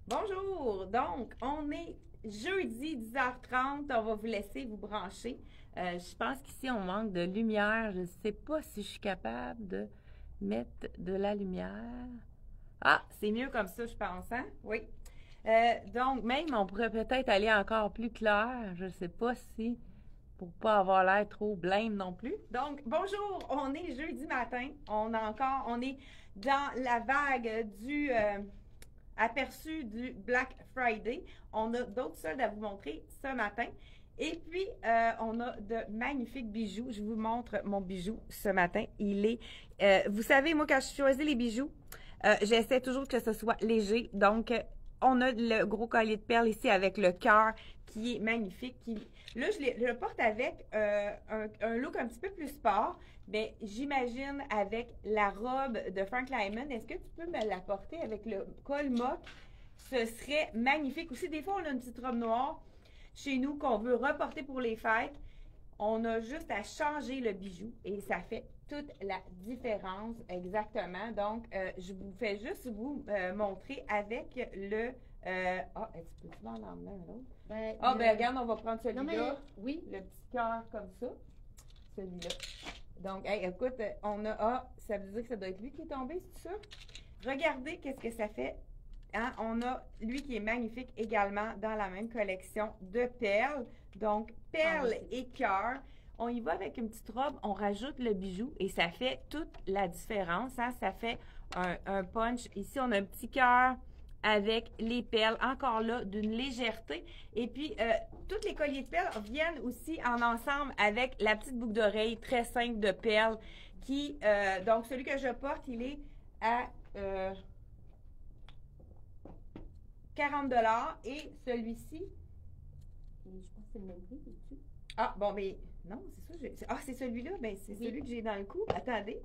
Bonjour! Donc, on est jeudi 10h30. On va vous laisser vous brancher. Je pense qu'ici, on manque de lumière. Je ne sais pas si je suis capable de mettre de la lumière. Ah, c'est mieux comme ça, je pense, hein? Oui. Donc, même, on pourrait peut-être aller encore plus clair. Je ne sais pas si, pour pas avoir l'air trop blême non plus. Donc, bonjour! On est jeudi matin. On est dans la vague du... aperçu du Black Friday. On a d'autres soldes à vous montrer ce matin. Et puis, on a de magnifiques bijoux. Je vous montre mon bijou ce matin. Vous savez, moi, quand je choisis les bijoux, j'essaie toujours que ce soit léger. Donc, on a le gros collier de perles ici avec le cœur qui est magnifique. Là, je le porte avec un look un petit peu plus sport. Mais j'imagine avec la robe de Frank Lyman, est-ce que tu peux me la porter avec le col mock? Ce serait magnifique. Aussi, des fois, on a une petite robe noire chez nous qu'on veut reporter pour les fêtes. On a juste à changer le bijou et ça fait toute la différence exactement. Donc, je vous fais juste vous montrer avec le... tu peux-tu m'en emmener un autre? Regarde, on va prendre celui-là. Oui. Le petit cœur comme ça. Celui-là. Donc, hey, écoute, ça veut dire que ça doit être lui qui est tombé, c'est ça? Regardez qu'est-ce que ça fait. Hein? On a lui qui est magnifique également dans la même collection de perles. Donc, perles et cœur. On y va avec une petite robe, on rajoute le bijou et ça fait toute la différence. Hein? Ça fait un punch. Ici, on a un petit cœur avec les perles, encore là, d'une légèreté. Et puis, tous les colliers de perles viennent aussi en ensemble avec la petite boucle d'oreille très simple de perles qui, donc, celui que je porte, il est à 40 $ et celui-ci, je pense que c'est le même prix, dessus. Ah, bon, mais non, c'est ça. C'est celui-là, ben c'est celui que j'ai dans le cou. Attendez,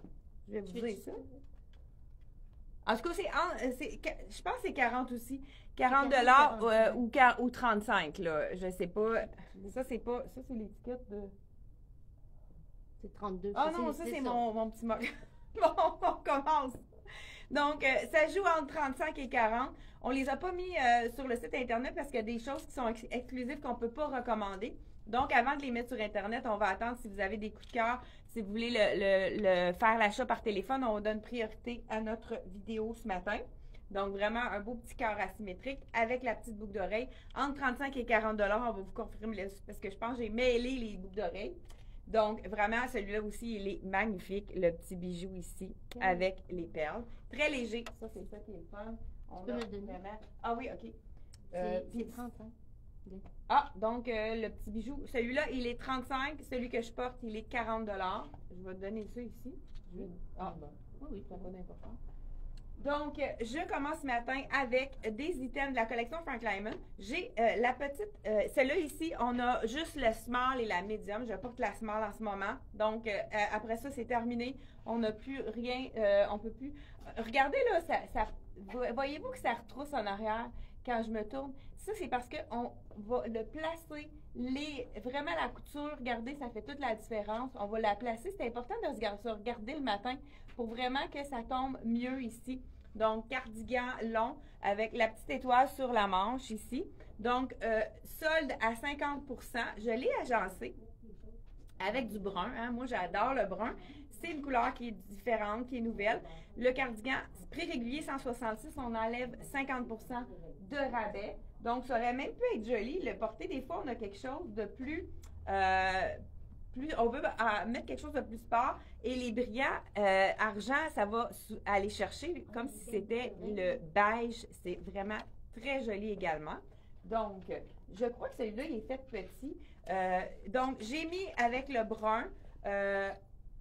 je vais vous dire ça. En tout cas, je pense que c'est 40 aussi. 40 $ ou 35, là. Je sais pas. Ça, c'est l'étiquette de... C'est 32. Ah non, ça, c'est mon petit mock. Bon, on commence. Donc, ça joue entre 35 et 40. On les a pas mis sur le site Internet parce qu'il y a des choses qui sont exclusives qu'on ne peut pas recommander. Donc, avant de les mettre sur Internet, on va attendre si vous avez des coups de cœur. Si vous voulez faire l'achat par téléphone, on donne priorité à notre vidéo ce matin. Donc, vraiment, un beau petit cœur asymétrique avec la petite boucle d'oreille. Entre 35 et 40 $, on va vous confirmer parce que je pense que j'ai mêlé les boucles d'oreille. Donc, vraiment, celui-là aussi, il est magnifique, le petit bijou ici, avec les perles. Très léger. Ça, c'est ça qui est le fun. On peut me donner. Vraiment... Ah oui, OK. C'est 35. Ah, donc, le petit bijou, celui-là, il est 35. Celui que je porte, il est 40 $. Je vais te donner ça ici. Ah, bon. Oui, ça n'a pas d'importance. Donc, je commence ce matin avec des items de la collection Frank Lyman. J'ai la petite, celle-là ici, on a juste le small et la medium. Je porte la small en ce moment. Donc, après ça, c'est terminé. On n'a plus rien, on peut plus. Regardez là, voyez-vous que ça retrousse en arrière quand je me tourne? Ça, c'est parce qu'on va le placer, vraiment la couture, regardez, ça fait toute la différence. On va la placer. C'est important de se regarder le matin pour vraiment que ça tombe mieux ici. Donc, cardigan long avec la petite étoile sur la manche ici. Donc, solde à 50 %. Je l'ai agencé avec du brun. Hein. Moi, j'adore le brun. C'est une couleur qui est différente, qui est nouvelle. Le cardigan, prix régulier 166, on enlève 50 % de rabais. Donc, ça aurait même pu être joli. Le porter, des fois, on a quelque chose de plus... on veut mettre quelque chose de plus sport. Et les brillants argent, ça va aller chercher comme si c'était le beige. C'est vraiment très joli également. Donc, je crois que celui-là, il est fait petit. Donc, j'ai mis avec le brun...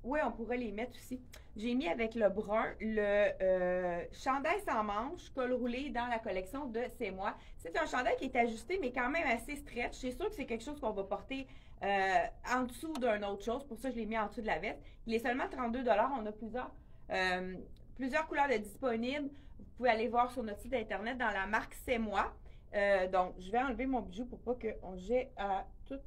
oui, on pourrait les mettre aussi. J'ai mis avec le brun le chandail sans manches, col roulé dans la collection de C'est moi. C'est un chandail qui est ajusté, mais quand même assez stretch. C'est sûr que c'est quelque chose qu'on va porter en dessous d'une autre chose. Pour ça, je l'ai mis en dessous de la veste. Il est seulement 32 $. On a plusieurs couleurs de disponibles. Vous pouvez aller voir sur notre site Internet dans la marque C'est moi. Donc, je vais enlever mon bijou pour pas qu'on j'ai à tout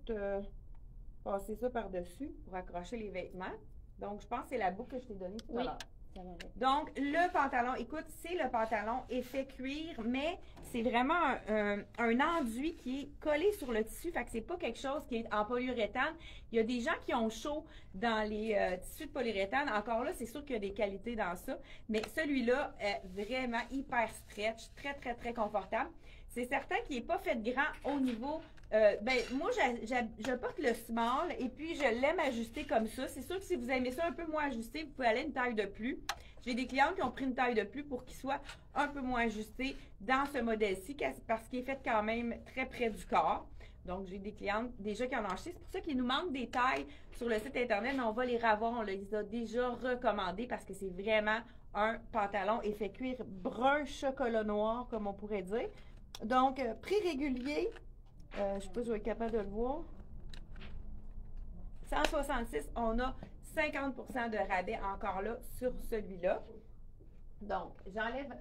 passer ça par-dessus pour accrocher les vêtements. Donc, je pense que c'est la boucle que je t'ai donnée tout à l'heure. Ça va avec. Donc, le pantalon, écoute, c'est le pantalon effet cuir, mais c'est vraiment un enduit qui est collé sur le tissu. Fait que c'est pas quelque chose qui est en polyuréthane. Il y a des gens qui ont chaud dans les tissus de polyuréthane. Encore là, c'est sûr qu'il y a des qualités dans ça. Mais celui-là est vraiment hyper stretch, très, très, très confortable. C'est certain qu'il n'est pas fait grand au niveau... moi, je porte le small et puis je l'aime ajusté comme ça. C'est sûr que si vous aimez ça un peu moins ajusté, vous pouvez aller une taille de plus. J'ai des clientes qui ont pris une taille de plus pour qu'il soit un peu moins ajusté dans ce modèle-ci parce qu'il est fait quand même très près du corps. Donc, j'ai des clientes déjà qui en ont acheté. C'est pour ça qu'il nous manque des tailles sur le site Internet, mais on va les revoir. On les a déjà recommandés parce que c'est vraiment un pantalon effet cuir brun chocolat noir, comme on pourrait dire. Donc, prix régulier, je ne sais pas si je vais être capable de le voir. 166, on a 50% de rabais encore là sur celui-là. Donc, j'enlève,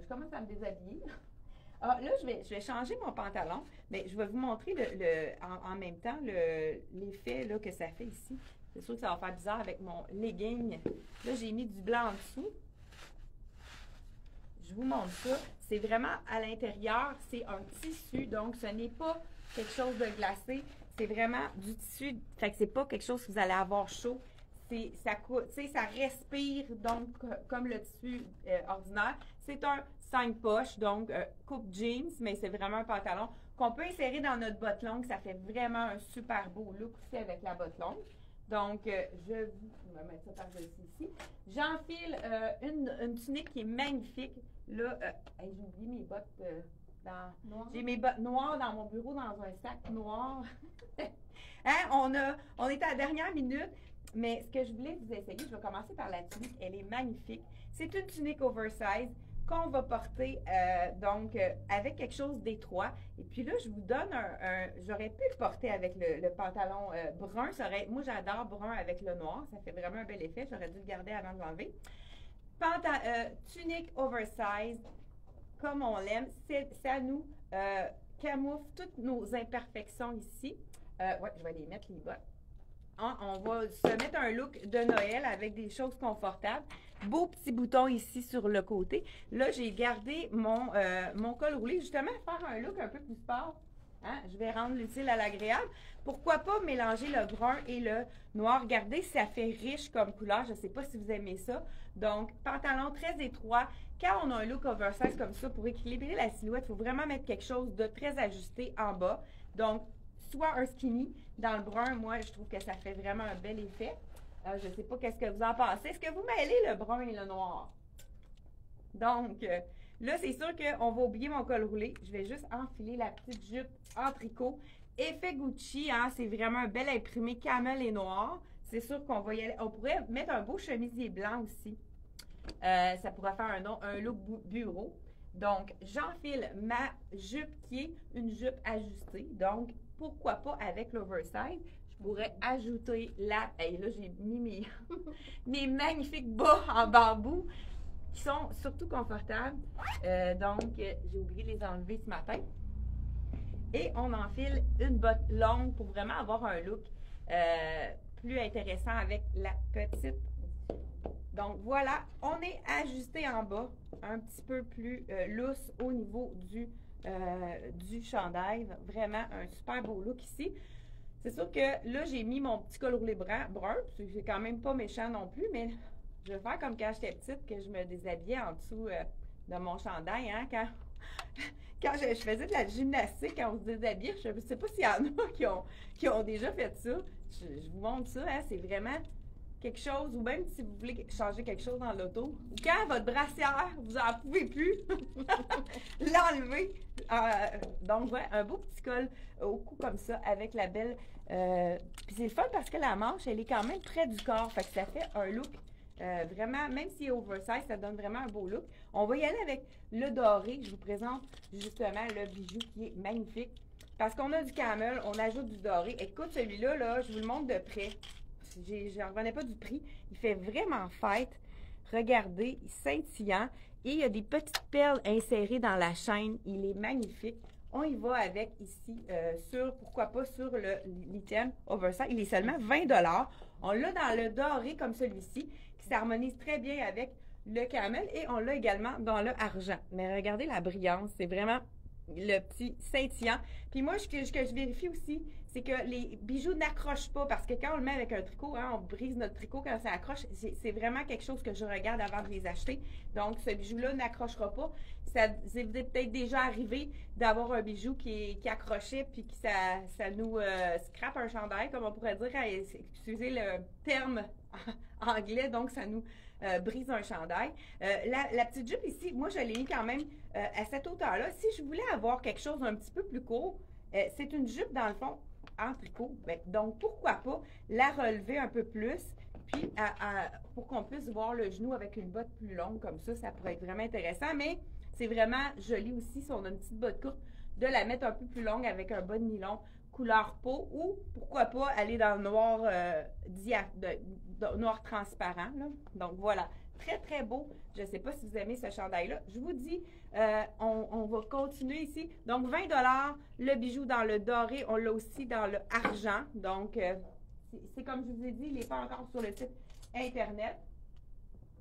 je commence à me déshabiller. Ah, là, je vais changer mon pantalon, mais je vais vous montrer en même temps l'effet que ça fait ici. C'est sûr que ça va faire bizarre avec mon legging. Là, j'ai mis du blanc en dessous. Je vous montre ça. C'est vraiment à l'intérieur, c'est un tissu, donc ce n'est pas quelque chose de glacé. C'est vraiment du tissu, fait que c'est pas quelque chose que vous allez avoir chaud. Ça respire, donc, comme le tissu ordinaire. C'est un 5 poches, donc coupe jeans, mais c'est vraiment un pantalon qu'on peut insérer dans notre botte longue. Ça fait vraiment un super beau look aussi avec la botte longue. Donc, je vais mettre ça par-dessus ici. J'enfile une tunique qui est magnifique. Là, j'ai oublié mes bottes j'ai mes bottes noires dans mon bureau dans un sac noir. Hein? On est à la dernière minute, mais ce que je voulais vous essayer, je vais commencer par la tunique. Elle est magnifique. C'est une tunique oversize qu'on va porter avec quelque chose d'étroit. Et puis là, je vous donne j'aurais pu le porter avec le pantalon brun. Moi, j'adore brun avec le noir. Ça fait vraiment un bel effet. J'aurais dû le garder avant de l'enlever. Tunique oversize, comme on l'aime. Ça nous camoufle toutes nos imperfections ici. Ouais, je vais les mettre, les bottes. On va se mettre un look de Noël avec des choses confortables. Beau petit bouton ici sur le côté. Là, j'ai gardé mon col roulé, justement, faire un look un peu plus sport. Hein? Je vais rendre l'utile à l'agréable. Pourquoi pas mélanger le brun et le noir? Regardez, ça fait riche comme couleur. Je ne sais pas si vous aimez ça. Donc, pantalon très étroit. Quand on a un look oversize comme ça, pour équilibrer la silhouette, il faut vraiment mettre quelque chose de très ajusté en bas. Donc, soit un skinny. Dans le brun, moi, je trouve que ça fait vraiment un bel effet. Je ne sais pas qu'est-ce que vous en pensez. Est-ce que vous mêlez le brun et le noir? Donc, là, c'est sûr qu'on va oublier mon col roulé. Je vais juste enfiler la petite jupe en tricot. Effet Gucci, hein, c'est vraiment un bel imprimé camel et noir. C'est sûr qu'on va y aller. On pourrait mettre un beau chemisier blanc aussi. Ça pourrait faire un look bureau. Donc, j'enfile ma jupe qui est une jupe ajustée. Donc, pourquoi pas avec l'oversize? Je pourrais ajouter et là, j'ai mis mes magnifiques bas en bambou qui sont surtout confortables. Donc, j'ai oublié de les enlever ce matin. Et on enfile une botte longue pour vraiment avoir un look plus intéressant avec la petite. Donc, voilà, on est ajusté en bas, un petit peu plus lousse au niveau du chandail. Vraiment un super beau look ici. C'est sûr que là, j'ai mis mon petit col roulé brun. C'est quand même pas méchant non plus, mais je vais faire comme quand j'étais petite, que je me déshabillais en dessous de mon chandail. Hein, quand je faisais de la gymnastique, quand on se déshabillait, je ne sais pas s'il y en a qui ont déjà fait ça. Je vous montre ça, hein, c'est vraiment quelque chose, ou même si vous voulez changer quelque chose dans l'auto, ou quand votre brassière, vous n'en pouvez plus, l'enlever. Donc, ouais, un beau petit col au cou comme ça, avec la belle... Puis c'est le fun parce que la manche, elle est quand même près du corps, fait que ça fait un look vraiment, même s'il est oversize, ça donne vraiment un beau look. On va y aller avec le doré. Je vous présente justement le bijou qui est magnifique. Parce qu'on a du camel, on ajoute du doré. Écoute, celui-là, là, je vous le montre de près. Je n'en revenais pas du prix. Il fait vraiment fête. Regardez, il est scintillant. Et il y a des petites perles insérées dans la chaîne. Il est magnifique. On y va avec ici, pourquoi pas, sur le lithium oversize. Il est seulement 20 $. On l'a dans le doré comme celui-ci, qui s'harmonise très bien avec le camel, et on l'a également dans le argent. Mais regardez la brillance, c'est vraiment le petit scintillant. Puis moi, ce que je vérifie aussi, c'est que les bijoux n'accrochent pas, parce que quand on le met avec un tricot, hein, on brise notre tricot quand ça accroche. C'est vraiment quelque chose que je regarde avant de les acheter. Donc, ce bijou-là n'accrochera pas. Ça vous est peut-être déjà arrivé d'avoir un bijou qui accrochait, puis que ça nous scrape un chandail, comme on pourrait dire, excusez le terme anglais, donc ça nous brise un chandail. La petite jupe ici, moi je l'ai mis quand même à cette hauteur-là. Si je voulais avoir quelque chose un petit peu plus court, c'est une jupe dans le fond en tricot. Donc pourquoi pas la relever un peu plus, puis pour qu'on puisse voir le genou avec une botte plus longue comme ça pourrait être vraiment intéressant. Mais c'est vraiment joli aussi, si on a une petite botte courte, de la mettre un peu plus longue avec un bas de nylon couleur peau, ou pourquoi pas aller dans le noir, noir transparent. Là. Donc voilà, très très beau. Je ne sais pas si vous aimez ce chandail-là. Je vous dis, on va continuer ici. Donc 20 $, le bijou dans le doré, on l'a aussi dans le argent. Donc c'est comme je vous ai dit, il n'est pas encore sur le site internet.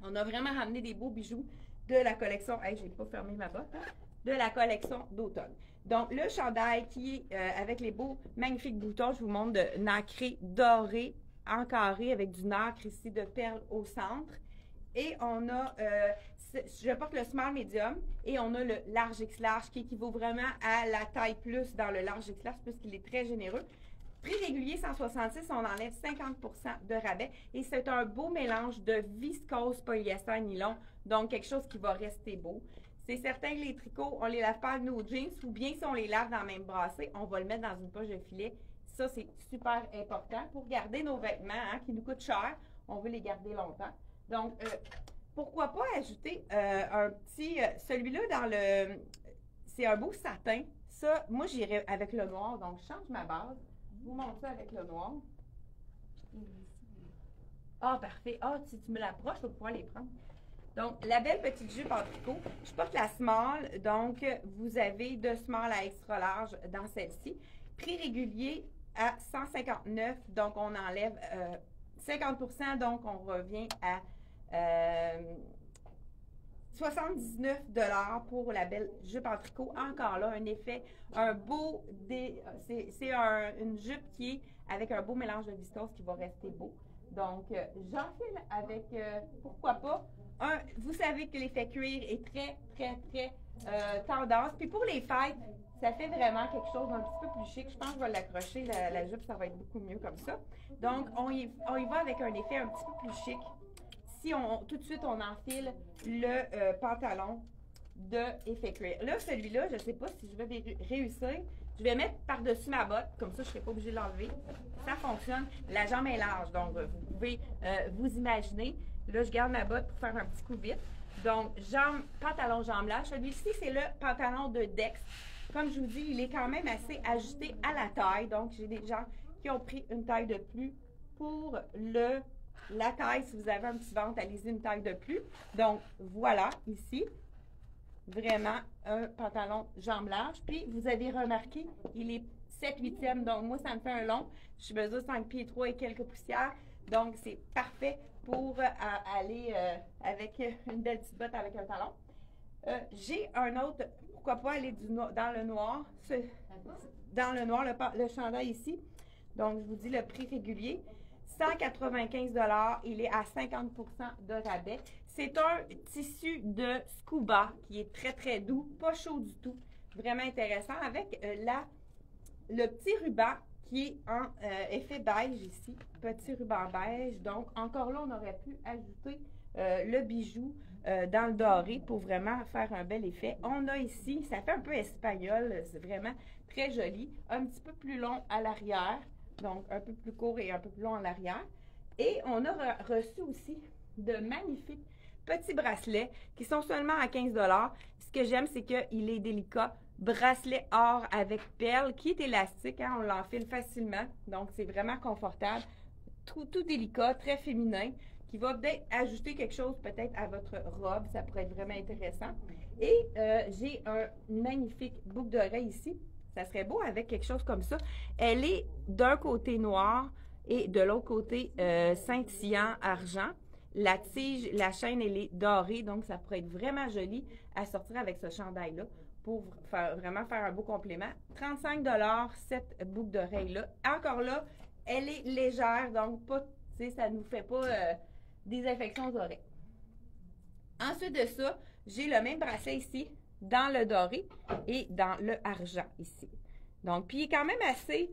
On a vraiment ramené des beaux bijoux de la collection. Hey, j'ai pas fermé ma botte. Hein? De la collection d'automne. Donc, le chandail qui est avec les beaux, magnifiques boutons, je vous montre de nacré doré en carré avec du nacre ici de perles au centre. Et on a, je porte le small medium, et on a le large X large qui équivaut vraiment à la taille plus dans le large X large puisqu'il est très généreux. Prix régulier 166, on enlève 50% de rabais, et c'est un beau mélange de viscose, polyester, nylon, donc quelque chose qui va rester beau. C'est certain que les tricots, on les lave pas avec nos jeans, ou bien si on les lave dans la même brassée, on va le mettre dans une poche de filet. Ça, c'est super important pour garder nos vêtements, hein, qui nous coûtent cher. On veut les garder longtemps. Donc, pourquoi pas ajouter un petit, celui-là dans le, c'est un beau satin. Ça, moi, j'irais avec le noir, donc je change ma base. Je vous montre ça avec le noir. Ah, parfait. Ah, si tu me l'approches, je vais pouvoir les prendre. Donc, la belle petite jupe en tricot. Je porte la small, donc vous avez de small à extra large dans celle-ci. Prix régulier à 159, donc on enlève 50%, donc on revient à 79 $ pour la belle jupe en tricot. Encore là, un effet, un beau, c'est une jupe qui est avec un beau mélange de viscose qui va rester beau. Donc, j'enfile avec, pourquoi pas, vous savez que l'effet cuir est très, très, très tendance. Puis pour les fêtes, ça fait vraiment quelque chose d'un petit peu plus chic. Je pense que je vais l'accrocher, la jupe, ça va être beaucoup mieux comme ça. Donc, on y va avec un effet un petit peu plus chic. Si tout de suite, on enfile le pantalon de effet cuir. Là, celui-là, je ne sais pas si je vais réussir. Je vais mettre par-dessus ma botte, comme ça, je ne serai pas obligée de l'enlever. Ça fonctionne. La jambe est large, donc vous pouvez vous imaginer. Là, je garde ma botte pour faire un petit coup vite. Donc, pantalon jambe large. Celui-ci, c'est le pantalon de Dex. Comme je vous dis, il est quand même assez ajusté à la taille. Donc, j'ai des gens qui ont pris une taille de plus pour la taille. Si vous avez un petit ventre, allez-y une taille de plus. Donc, voilà, ici, vraiment un pantalon jambe large. Puis, vous avez remarqué, il est 7/8e. Donc, moi, ça me fait un long. Je mesure 5 pieds 3 et quelques poussières. Donc, c'est parfait pour aller avec une belle petite botte avec un talon. J'ai un autre, pourquoi pas aller dans le noir. Dans le noir, le chandail ici. Donc, je vous dis le prix régulier. 195 $, il est à 50% de rabais. C'est un tissu de scuba qui est très, très doux, pas chaud du tout. Vraiment intéressant avec le petit ruban qui est en effet beige ici. Petit ruban beige. Donc, encore là, on aurait pu ajouter le bijou dans le doré pour vraiment faire un bel effet. On a ici, ça fait un peu espagnol, c'est vraiment très joli. Un petit peu plus long à l'arrière. Donc, un peu plus court et un peu plus long en arrière. Et on a reçu aussi de magnifiques petits bracelets qui sont seulement à 15 $. Ce que j'aime, c'est qu'il est délicat. Bracelet or avec perles qui est élastique. Hein, on l'enfile facilement. Donc, c'est vraiment confortable. Tout délicat, très féminin, qui va peut-être ajouter quelque chose peut-être à votre robe. Ça pourrait être vraiment intéressant. Et j'ai une magnifique boucle d'oreille ici. Ça serait beau avec quelque chose comme ça. Elle est d'un côté noir et de l'autre côté scintillant argent. La tige, la chaîne, elle est dorée, donc ça pourrait être vraiment joli à sortir avec ce chandail-là pour vraiment faire un beau complément. 35 $, cette boucle d'oreille-là. Encore là, elle est légère, donc pas, ça ne nous fait pas des infections aux oreilles. Ensuite de ça, j'ai le même bracelet ici dans le doré et dans le argent ici. Donc, puis il est quand même assez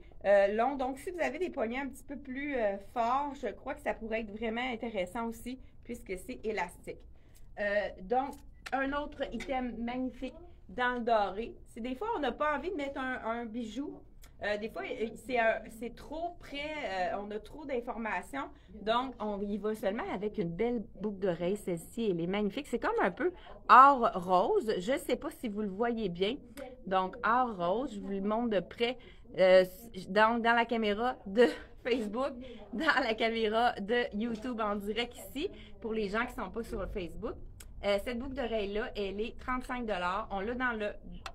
long. Donc, si vous avez des poignets un petit peu plus forts, je crois que ça pourrait être vraiment intéressant aussi puisque c'est élastique. Donc, un autre item magnifique dans le doré. C'est des fois, on n'a pas envie de mettre un bijou. Des fois, c'est trop près, on a trop d'informations. Donc, on y va seulement avec une belle boucle d'oreille. Celle-ci, elle est magnifique. C'est comme un peu or rose. Je ne sais pas si vous le voyez bien. Donc, or rose, je vous le montre de près dans la caméra de Facebook, dans la caméra de YouTube en direct ici, pour les gens qui ne sont pas sur le Facebook. Cette boucle d'oreille-là, elle est 35 $. On l'a dans le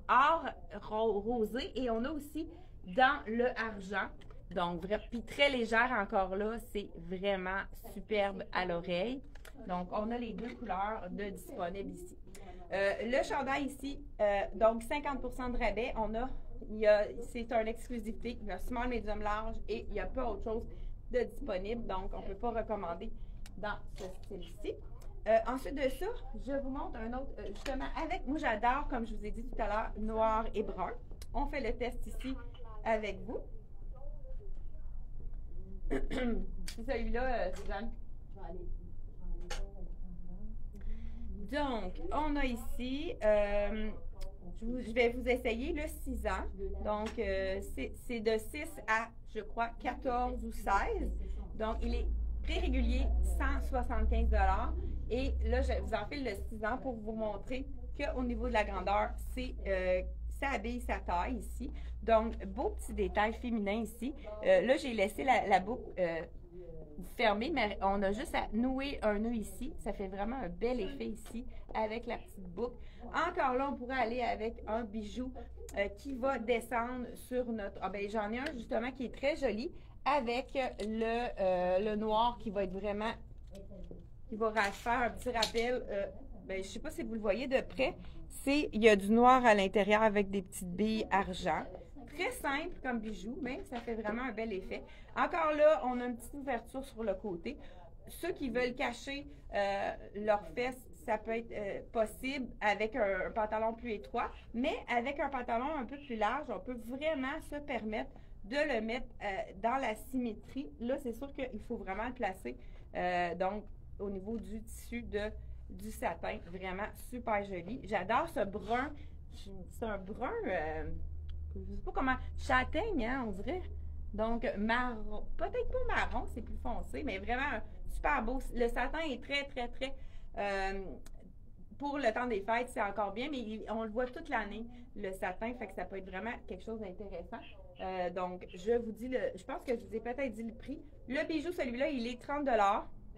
or rosé et on a aussi dans le argent. Donc, puis très légère encore là, c'est vraiment superbe à l'oreille. Donc, on a les deux couleurs de disponibles ici. Le chandail ici, donc 50% de rabais, c'est une exclusivité, il y a small, medium, large et il n'y a pas autre chose de disponible, donc on ne peut pas recommander dans ce style-ci. Ensuite de ça, je vous montre un autre, justement avec, moi j'adore, comme je vous ai dit tout à l'heure, noir et brun. On fait le test ici avec vous. C'est celui-là, Suzanne. Donc, on a ici, je vais vous essayer le 6 ans. Donc, c'est de 6 à, je crois, 14 ou 16. Donc, il est prix régulier, 175 $. Et là, je vous enfile le 6 ans pour vous montrer qu'au niveau de la grandeur, ça habille sa taille ici. Donc, beau petit détail féminin ici. Là, j'ai laissé la boucle fermée, mais on a juste à nouer un nœud ici. Ça fait vraiment un bel effet ici avec la petite boucle. Encore là, on pourrait aller avec un bijou qui va descendre sur notre... Ah ben, j'en ai un justement qui est très joli avec le noir qui va être vraiment... qui va faire un petit rappel. Ben, je ne sais pas si vous le voyez de près. Il y a du noir à l'intérieur avec des petites billes argent. Très simple comme bijou, mais ça fait vraiment un bel effet. Encore là, on a une petite ouverture sur le côté. Ceux qui veulent cacher leurs fesses, ça peut être possible avec un pantalon plus étroit, mais avec un pantalon un peu plus large, on peut vraiment se permettre de le mettre dans la symétrie. Là, c'est sûr qu'il faut vraiment le placer donc au niveau du tissu du satin. Vraiment super joli. J'adore ce brun. C'est un brun... je ne sais pas comment, châtaigne, hein, on dirait. Donc, marron, peut-être pas marron, c'est plus foncé, mais vraiment super beau. Le satin est très, très, très, pour le temps des fêtes, c'est encore bien, mais on le voit toute l'année, le satin, fait que ça peut être vraiment quelque chose d'intéressant. Donc, je vous dis, je pense que je vous ai peut-être dit le prix. Le bijou, celui-là, il est 30 $,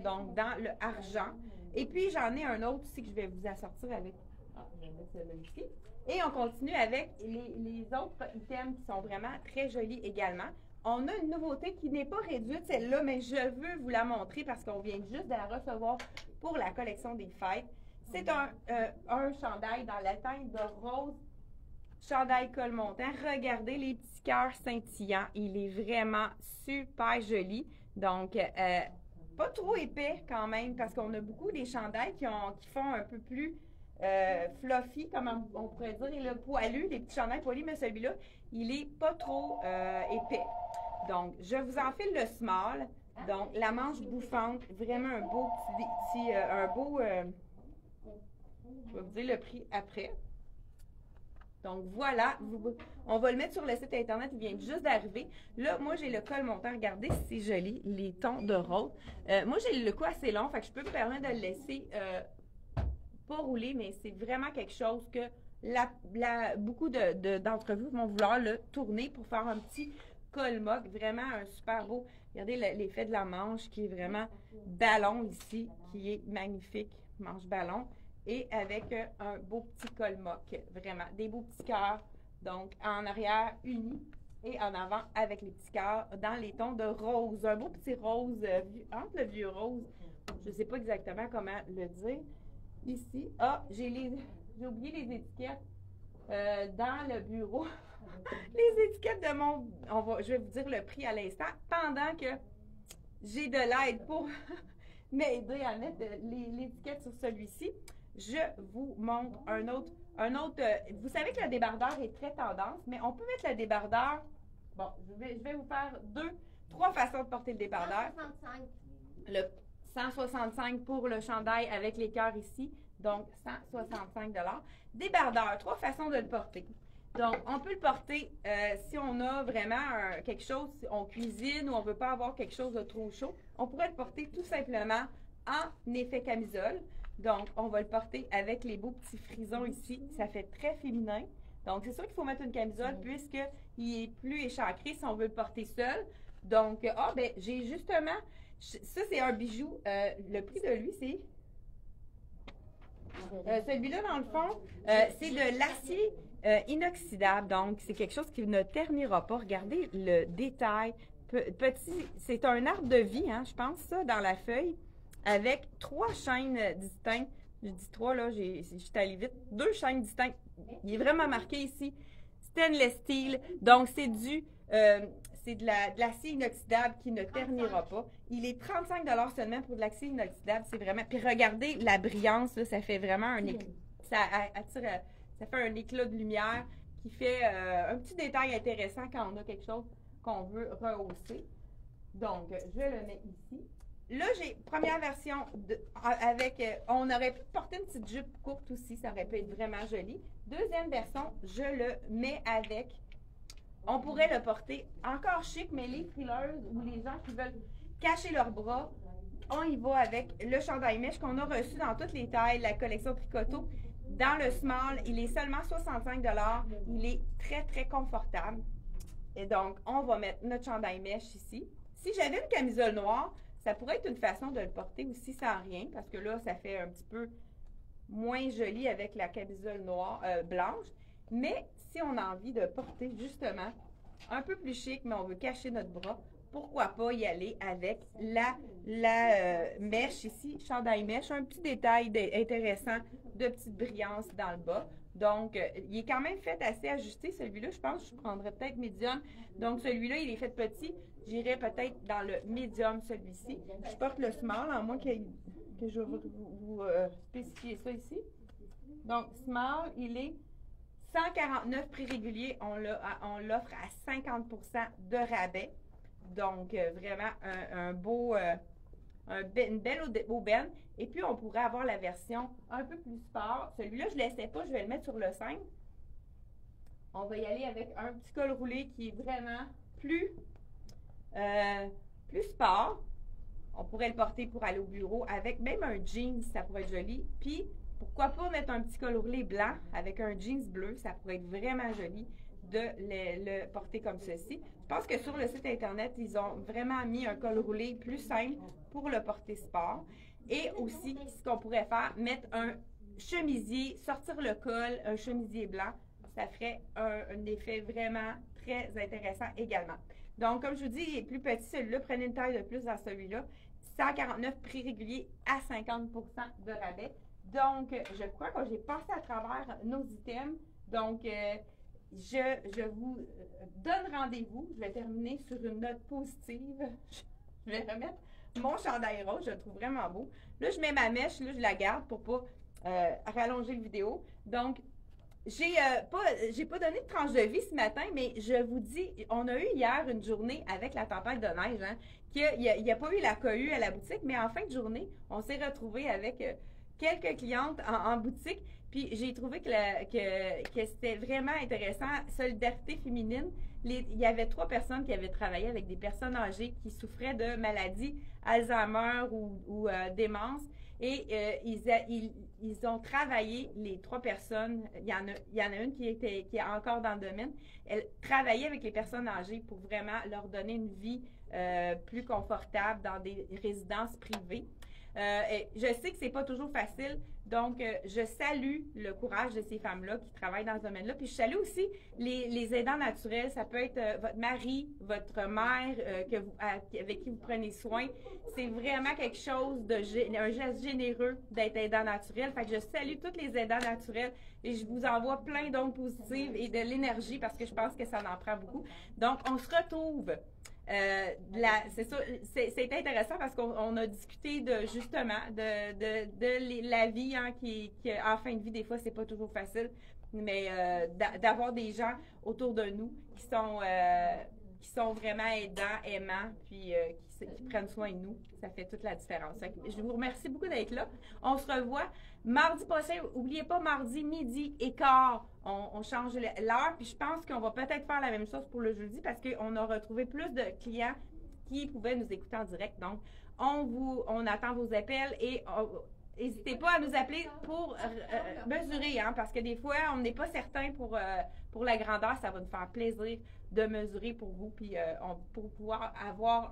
donc dans le argent. Et puis, j'en ai un autre aussi que je vais vous assortir avec. Ah, je vais mettre celui-là ici. Et on continue avec les autres items qui sont vraiment très jolis également. On a une nouveauté qui n'est pas réduite, celle-là, mais je veux vous la montrer parce qu'on vient juste de la recevoir pour la collection des fêtes. C'est un chandail dans la teinte de rose, chandail col montant. Regardez les petits cœurs scintillants. Il est vraiment super joli. Donc, pas trop épais quand même parce qu'on a beaucoup des chandails qui font un peu plus... fluffy, comme on pourrait dire, le poilu, les petits chandails poilus, mais celui-là, il est pas trop épais. Donc, je vous enfile le small. Donc, la manche bouffante, vraiment un beau petit je vais vous dire le prix après. Donc, voilà, on va le mettre sur le site internet, il vient juste d'arriver. Là, moi, j'ai le col montant, regardez, c'est joli, les tons de rose. Moi, j'ai le cou assez long, fait que je peux me permettre de le laisser... pas rouler, mais c'est vraiment quelque chose que beaucoup d'entre vous vont vouloir le tourner pour faire un petit col mock, vraiment un super beau. Regardez l'effet de la manche qui est vraiment ballon ici, qui est magnifique, manche ballon. et avec un beau petit col moque, vraiment. Des beaux petits cœurs, donc en arrière unis et en avant avec les petits cœurs dans les tons de rose. Un beau petit rose, entre le vieux rose, je ne sais pas exactement comment le dire. Ici, j'ai oublié les étiquettes dans le bureau. Les étiquettes de je vais vous dire le prix à l'instant, pendant que j'ai de l'aide pour m'aider à mettre l'étiquette sur celui-ci. Je vous montre un autre. Vous savez que le débardeur est très tendance, mais on peut mettre le débardeur. Bon, je vais vous faire 3 façons de porter le débardeur. 165. Le 165 pour le chandail avec les cœurs ici, donc 165 $. Débardeur, 3 façons de le porter. Donc, on peut le porter si on a vraiment quelque chose, si on cuisine ou on ne veut pas avoir quelque chose de trop chaud. On pourrait le porter tout simplement en effet camisole. Donc, on va le porter avec les beaux petits frisons ici. Ça fait très féminin. Donc, c'est sûr qu'il faut mettre une camisole puisqu'il est plus échancré si on veut le porter seul. Donc, j'ai justement, ça c'est un bijou. Le prix de lui, c'est... celui-là, dans le fond, c'est de l'acier inoxydable. Donc, c'est quelque chose qui ne ternira pas. Regardez le détail. Petit, c'est un arbre de vie, hein, je pense, ça, dans la feuille, avec 3 chaînes distinctes. Je dis 3, là, j'étais allée vite. 2 chaînes distinctes. Il est vraiment marqué ici. Stainless steel. Donc, c'est de l'acier inoxydable qui ne ternira pas. Il est 35 $ seulement pour de l'acier inoxydable. C'est vraiment... Puis regardez la brillance, là, ça fait vraiment un éclat. Ça attire... Ça fait un éclat de lumière qui fait un petit détail intéressant quand on a quelque chose qu'on veut rehausser. Donc, je le mets ici. Là, j'ai première version avec... on aurait pu porter une petite jupe courte aussi, ça aurait pu être vraiment joli. Deuxième version, je le mets avec... On pourrait le porter encore chic, mais les frileuses ou les gens qui veulent cacher leurs bras, on y va avec le chandail mèche qu'on a reçu dans toutes les tailles, la collection Tricoto. Dans le small, il est seulement 65 $. Il est très, très confortable. Et donc, on va mettre notre chandail mèche ici. Si j'avais une camisole noire, ça pourrait être une façon de le porter aussi sans rien, parce que là, ça fait un petit peu moins joli avec la camisole noire, blanche. Mais si on a envie de porter justement un peu plus chic, mais on veut cacher notre bras, pourquoi pas y aller avec la mèche ici, chandail mèche, un petit détail intéressant de petite brillance dans le bas. Donc, il est quand même fait assez ajusté, celui-là. Je pense que je prendrais peut-être médium. Donc, celui-là, il est fait petit. J'irais peut-être dans le médium, celui-ci. Je porte le small, à moins que je vous spécifier ça ici. Donc, small, il est 149 prix régulier. On l'offre à 50 % de rabais. Donc, vraiment une belle aubaine. Et puis, on pourrait avoir la version un peu plus sport. Celui-là, je ne l'essaie pas, je vais le mettre sur le 5. On va y aller avec un petit col roulé qui est vraiment plus sport. On pourrait le porter pour aller au bureau avec même un jeans, ça pourrait être joli. Puis, pourquoi pas mettre un petit col roulé blanc avec un jeans bleu, ça pourrait être vraiment joli de le porter comme ceci. Je pense que sur le site internet, ils ont vraiment mis un col roulé plus simple pour le porter sport. Et aussi, ce qu'on pourrait faire, mettre un chemisier, sortir le col, un chemisier blanc, ça ferait un effet vraiment très intéressant également. Donc, comme je vous dis, il est plus petit, celui-là, prenez une taille de plus dans celui-là. 149 prix régulier à 50 % de rabais. Donc, je crois que j'ai passé à travers nos items. Donc, je vous donne rendez-vous. Je vais terminer sur une note positive. Je vais remettre mon chandail rose. Je le trouve vraiment beau. Là, je mets ma mèche. Là, je la garde pour ne pas rallonger la vidéo. Donc, j'ai pas donné de tranche de vie ce matin, mais je vous dis, on a eu hier une journée avec la tempête de neige, hein, qu'il n'y a pas eu la cohue à la boutique, mais en fin de journée, on s'est retrouvés avec quelques clientes en boutique, puis j'ai trouvé que c'était vraiment intéressant, solidarité féminine. Il y avait 3 personnes qui avaient travaillé avec des personnes âgées qui souffraient de maladies Alzheimer ou démence. Et ils ont travaillé, les 3 personnes, il y en a une qui est encore dans le domaine, elle travaillait avec les personnes âgées pour vraiment leur donner une vie plus confortable dans des résidences privées. Et je sais que c'est pas toujours facile, donc je salue le courage de ces femmes-là qui travaillent dans ce domaine-là. Puis je salue aussi les aidants naturels. Ça peut être votre mari, votre mère avec qui vous prenez soin. C'est vraiment quelque chose un geste généreux d'être aidant naturel. Fait que je salue tous les aidants naturels et je vous envoie plein d'ondes positives et de l'énergie parce que je pense que ça en prend beaucoup. Donc, on se retrouve. C'est ça, c'est intéressant parce qu'on a discuté justement de la vie qui en fin de vie, des fois, c'est pas toujours facile, mais d'avoir des gens autour de nous qui sont vraiment aidants, aimants, puis qui prennent soin de nous. Ça fait toute la différence. Je vous remercie beaucoup d'être là. On se revoit mardi prochain. N'oubliez pas, mardi, midi et quart, on change l'heure. Puis je pense qu'on va peut-être faire la même chose pour le jeudi parce qu'on a retrouvé plus de clients qui pouvaient nous écouter en direct. Donc, on attend vos appels et n'hésitez pas à nous appeler pour mesurer, parce que des fois, on n'est pas certain pour la grandeur. Ça va nous faire plaisir de mesurer pour vous, puis pour pouvoir avoir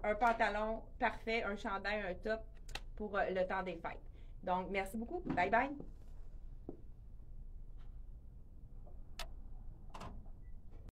un pantalon parfait, un chandail, un top pour le temps des fêtes. Donc, merci beaucoup. Bye bye.